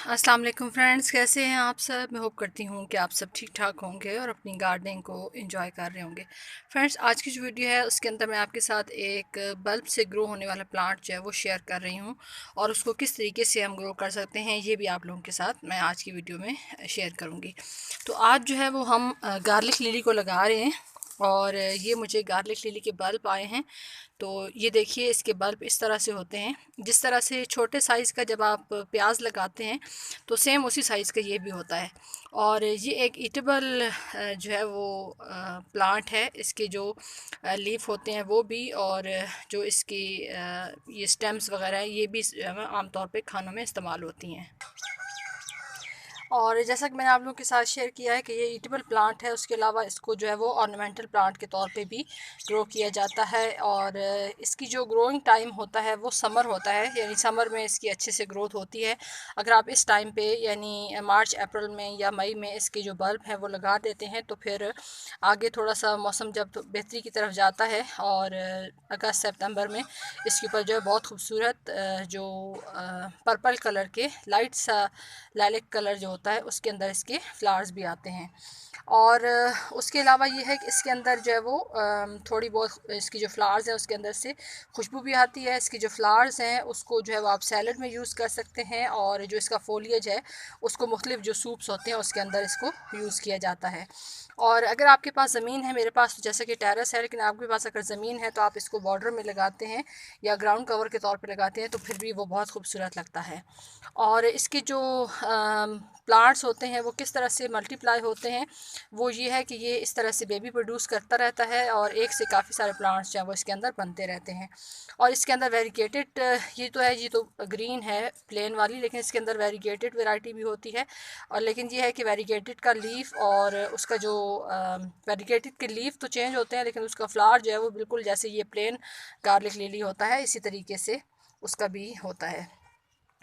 अस्सलाम वालेकुम फ्रेंड्स, कैसे हैं आप सब। मैं होप करती हूँ कि आप सब ठीक ठाक होंगे और अपनी गार्डनिंग को एंजॉय कर रहे होंगे। फ्रेंड्स, आज की जो वीडियो है उसके अंदर मैं आपके साथ एक बल्ब से ग्रो होने वाला प्लांट जो है वो शेयर कर रही हूँ और उसको किस तरीके से हम ग्रो कर सकते हैं ये भी आप लोगों के साथ मैं आज की वीडियो में शेयर करूँगी। तो आज जो है वो हम गार्लिक लिली को लगा रहे हैं और ये मुझे गार्लिक लिली के बल्ब आए हैं। तो ये देखिए, इसके बल्ब इस तरह से होते हैं। जिस तरह से छोटे साइज़ का जब आप प्याज लगाते हैं तो सेम उसी साइज़ का ये भी होता है। और ये एक ईटेबल जो है वो प्लांट है। इसके जो लीफ होते हैं वो भी, और जो इसकी ये स्टेम्स वगैरह हैं ये भी आमतौर पे खानों में इस्तेमाल होती हैं। और जैसा कि मैंने आप लोगों के साथ शेयर किया है कि ये ईटेबल प्लांट है, उसके अलावा इसको जो है वो ऑर्नामेंटल प्लांट के तौर पे भी ग्रो किया जाता है। और इसकी जो ग्रोइंग टाइम होता है वो समर होता है, यानी समर में इसकी अच्छे से ग्रोथ होती है। अगर आप इस टाइम पे यानी मार्च अप्रैल में या मई में इसके जो बल्ब हैं वो लगा देते हैं तो फिर आगे थोड़ा सा मौसम जब तो बेहतरी की तरफ जाता है और अगस्त सितंबर में इसके ऊपर जो है बहुत खूबसूरत जो पर्पल कलर के लाइट सा लाइलेक कलर जो होता है उसके अंदर इसके फ्लावर्स भी आते हैं। और उसके अलावा ये है कि इसके अंदर जो है वो थोड़ी बहुत इसकी जो फ्लावर्स हैं उसके अंदर से खुशबू भी आती है। इसकी जो फ्लावर्स हैं उसको जो है वो आप सैलड में यूज़ कर सकते हैं, और जो इसका फोलियज है उसको मुख्तलिफ जो सूप्स होते हैं उसके अंदर इसको यूज़ किया जाता है। और अगर आपके पास ज़मीन है, मेरे पास तो जैसे कि टेरेस है, लेकिन आपके पास अगर ज़मीन है तो आप इसको बॉर्डर में लगाते हैं या ग्राउंड कवर के तौर पे लगाते हैं तो फिर भी वो बहुत खूबसूरत लगता है। और इसके जो प्लांट्स होते हैं वो किस तरह से मल्टीप्लाई होते हैं वो ये है कि ये इस तरह से बेबी प्रोड्यूस करता रहता है और एक से काफ़ी सारे प्लांट्स जो हैं वो इसके अंदर बनते रहते हैं। और इसके अंदर वेरीगेटेड ये तो है, ये तो ग्रीन है प्लेन वाली, लेकिन इसके अंदर वेरीगेटेड वैरायटी भी होती है। और लेकिन ये है कि वेरीगेटेड का लीफ और उसका जो वेरीगेटेड के लीफ तो चेंज होते हैं, लेकिन उसका फ्लावर जो है वो बिल्कुल जैसे ये प्लेन गार्लिक लिली होता है इसी तरीके से उसका भी होता है।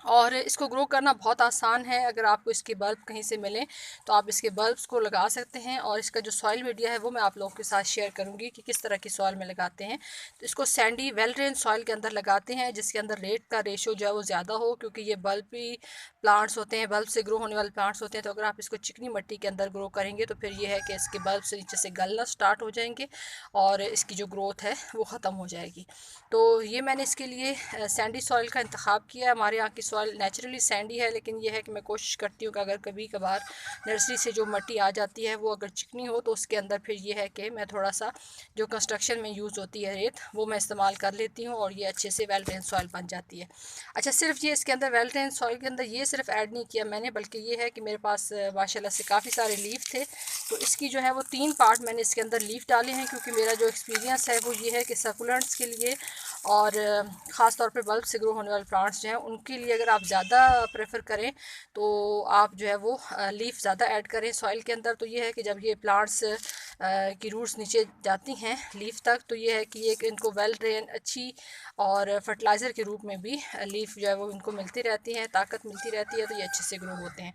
और इसको ग्रो करना बहुत आसान है। अगर आपको इसके बल्ब कहीं से मिलें तो आप इसके बल्ब्स को लगा सकते हैं। और इसका जो सॉइल मीडिया है वो मैं आप लोगों के साथ शेयर करूंगी कि किस तरह की सॉइल में लगाते हैं। तो इसको सैंडी वेल ड्रेन सॉइल के अंदर लगाते हैं जिसके अंदर रेत का रेशो जो है वो ज़्यादा हो, क्योंकि ये बल्बी प्लांट्स होते हैं, बल्ब से ग्रो होने वाले प्लांट्स होते हैं। तो अगर आप इसको चिकनी मिट्टी के अंदर ग्रो करेंगे तो फिर ये है कि इसके बल्ब से नीचे से गलना स्टार्ट हो जाएंगे और इसकी जो ग्रोथ है वो ख़त्म हो जाएगी। तो ये मैंने इसके लिए सैंडी सॉइल का इंतखाब किया है। हमारे यहाँ की सॉइल नेचुरली सैंडी है, लेकिन यह है कि मैं कोशिश करती हूँ कि अगर कभी कभार नर्सरी से जो मिट्टी आ जाती है वो अगर चिकनी हो तो उसके अंदर फिर ये है कि मैं थोड़ा सा जो कंस्ट्रक्शन में यूज़ होती है रेत वो मैं इस्तेमाल कर लेती हूँ और ये अच्छे से वेल ड्रेन सॉइल बन जाती है। अच्छा, सिर्फ ये इसके अंदर वेल ड्रेन सॉइल के अंदर ये सिर्फ ऐड नहीं किया मैंने, बल्कि ये है कि मेरे पास माशाल्लाह से काफ़ी सारे लीफ थे। तो इसकी जो है वो 3 पार्ट मैंने इसके अंदर लीफ डाले हैं, क्योंकि मेरा जो एक्सपीरियंस है वो ये है कि सकुलेंट्स के लिए और ख़ास तौर पे बल्ब से ग्रो होने वाले प्लांट्स जो हैं उनके लिए अगर आप ज़्यादा प्रेफर करें तो आप जो है वो लीफ ज़्यादा ऐड करें सॉइल के अंदर। तो ये है कि जब ये प्लांट्स की रूट्स नीचे जाती हैं लीफ तक तो ये है कि एक इनको वेल ड्रेन अच्छी और फर्टिलाइज़र के रूप में भी लीफ जो है वो इनको मिलती रहती है, ताकत मिलती रहती है, तो ये अच्छे से ग्रो होते हैं।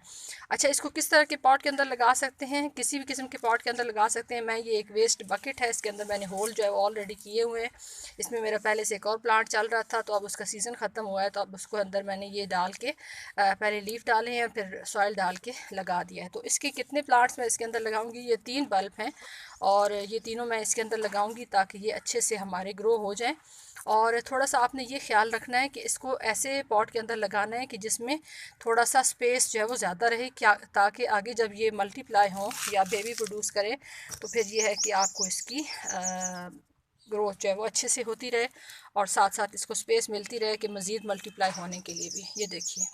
अच्छा, इसको किस तरह के पॉट के अंदर लगा सकते हैं? किसी भी किस्म के पॉट के अंदर लगा सकते हैं। मैं ये एक वेस्ट बकेट है, इसके अंदर मैंने होल जो है वो ऑलरेडी किए हुए हैं। इसमें मेरा पहले से एक और प्लांट चल रहा था, तो अब उसका सीज़न ख़त्म हुआ है, तो अब उसको अंदर मैंने ये डाल के पहले लीफ डाले हैं फिर सॉइल डाल के लगा दिया है। तो इसके कितने प्लांट्स मैं इसके अंदर लगाऊंगी? ये 3 बल्ब हैं और ये तीनों मैं इसके अंदर लगाऊंगी ताकि ये अच्छे से हमारे ग्रो हो जाएं। और थोड़ा सा आपने ये ख्याल रखना है कि इसको ऐसे पॉट के अंदर लगाना है कि जिसमें थोड़ा सा स्पेस जो है वो ज़्यादा रहे, क्या ताकि आगे जब ये मल्टीप्लाई हों या बेबी प्रोड्यूस करें तो फिर ये है कि आपको इसकी ग्रोथ जो है वो अच्छे से होती रहे और साथ साथ इसको स्पेस मिलती रहे कि मज़ीद मल्टीप्लाई होने के लिए भी। ये देखिए,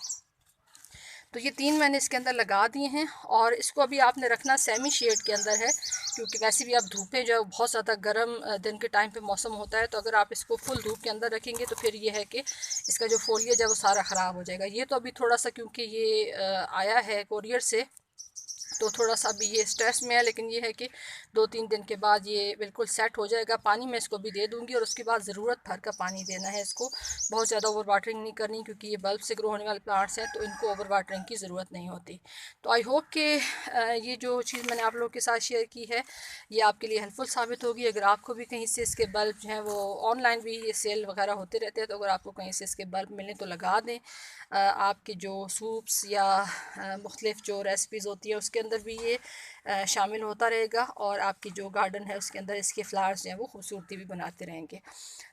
तो ये 3 मैंने इसके अंदर लगा दिए हैं। और इसको अभी आपने रखना सेमी शेड के अंदर है, क्योंकि वैसे भी आप धूपें जो है बहुत ज़्यादा गर्म दिन के टाइम पे मौसम होता है, तो अगर आप इसको फुल धूप के अंदर रखेंगे तो फिर ये है कि इसका जो फोलियज है वो सारा ख़राब हो जाएगा। ये तो अभी थोड़ा सा क्योंकि ये आया है कोरियर से तो थोड़ा सा अभी ये स्ट्रेस में है, लेकिन ये है कि 2-3 दिन के बाद ये बिल्कुल सेट हो जाएगा। पानी मैं इसको भी दे दूँगी और उसके बाद ज़रूरत भर का पानी देना है इसको, बहुत ज़्यादा ओवर वाटरिंग नहीं करनी, क्योंकि ये बल्ब से ग्रो होने वाले प्लांट्स हैं तो इनको ओवर वाटरिंग की ज़रूरत नहीं होती। तो आई होप कि ये जो चीज़ मैंने आप लोगों के साथ शेयर की है ये आपके लिए हेल्पफुल साबित होगी। अगर आपको भी कहीं से इसके बल्ब जो हैं वो ऑनलाइन भी ये सेल वगैरह होते रहते हैं, तो अगर आपको कहीं से इसके बल्ब मिलें तो लगा दें। आपके जो सूप्स या मुख्तलिफ़ जो रेसिपीज़ होती है उसके अंदर भी ये शामिल होता रहेगा, और आपकी जो गार्डन है उसके अंदर इसके फ्लावर्स जो हैं वो खूबसूरती भी बनाते रहेंगे।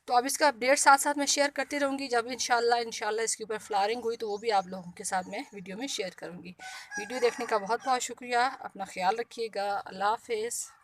तो अब इसका अपडेट साथ साथ मैं शेयर करती रहूँगी। जब इंशाल्लाह इसके ऊपर फ्लावरिंग हुई तो वो भी आप लोगों के साथ मैं वीडियो में शेयर करूँगी। वीडियो देखने का बहुत बहुत शुक्रिया। अपना ख्याल रखिएगा। अल्लाह हाफ़िज़।